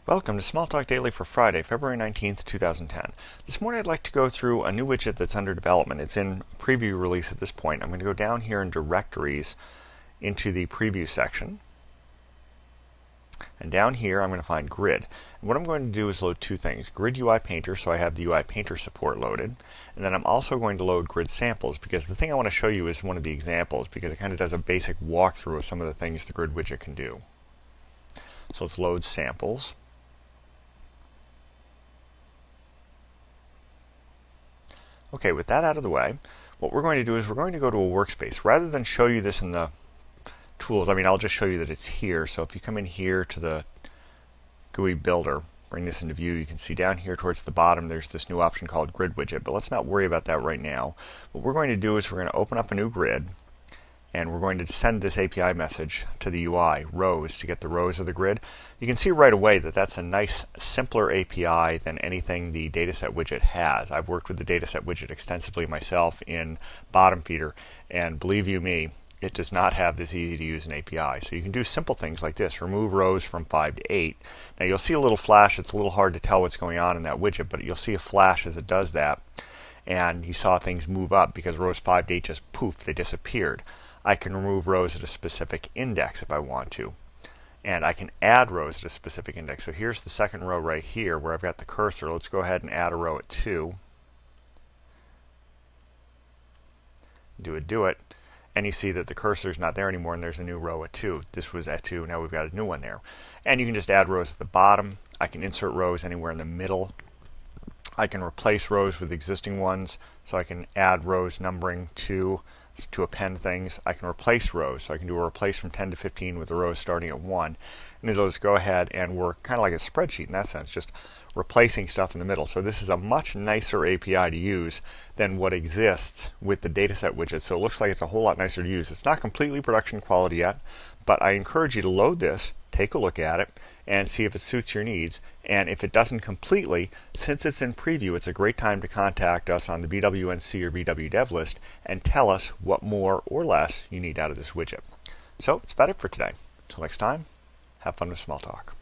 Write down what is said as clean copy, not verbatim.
Welcome to Smalltalk Daily for Friday, February 19th, 2010. This morning I'd like to go through a new widget that's under development. It's in preview release at this point. I'm going to go down here in directories into the preview section. And down here I'm going to find Grid. And what I'm going to do is load two things. Grid UI Painter, so I have the UI Painter support loaded. And then I'm also going to load Grid Samples, because the thing I want to show you is one of the examples, because it kind of does a basic walkthrough of some of the things the Grid widget can do. So let's load Samples. Okay, with that out of the way, what we're going to do is we're going to go to a workspace. Rather than show you this in the tools, I'll just show you that it's here. So if you come in here to the GUI Builder, bring this into view, you can see down here towards the bottom there's this new option called Grid Widget, but let's not worry about that right now. What we're going to do is we're going to open up a new grid, and we're going to send this API message to the UI, rows, to get the rows of the grid. You can see right away that that's a nice, simpler API than anything the dataset widget has. I've worked with the dataset widget extensively myself in Bottom Feeder, and believe you me, it does not have this easy to use an API. So you can do simple things like this, remove rows from 5 to 8. Now you'll see a little flash. It's a little hard to tell what's going on in that widget, but you'll see a flash as it does that. And you saw things move up because rows 5 to 8 just poof, they disappeared. I can remove rows at a specific index if I want to. And I can add rows at a specific index. So here's the second row right here where I've got the cursor. Let's go ahead and add a row at 2. Do it. And you see that the cursor's not there anymore and there's a new row at 2. This was at 2, now we've got a new one there. And you can just add rows at the bottom. I can insert rows anywhere in the middle. I can replace rows with existing ones, so I can add rows numbering to append things. I can replace rows, so I can do a replace from 10 to 15 with the rows starting at 1. And it'll just go ahead and work kind of like a spreadsheet in that sense, just replacing stuff in the middle. So this is a much nicer API to use than what exists with the dataset widget. So it looks like it's a whole lot nicer to use. It's not completely production quality yet, but I encourage you to load this, take a look at it, and see if it suits your needs. And if it doesn't completely, since it's in preview, it's a great time to contact us on the BWNC or BW Dev list and tell us what more or less you need out of this widget. So that's about it for today. Until next time, have fun with Smalltalk.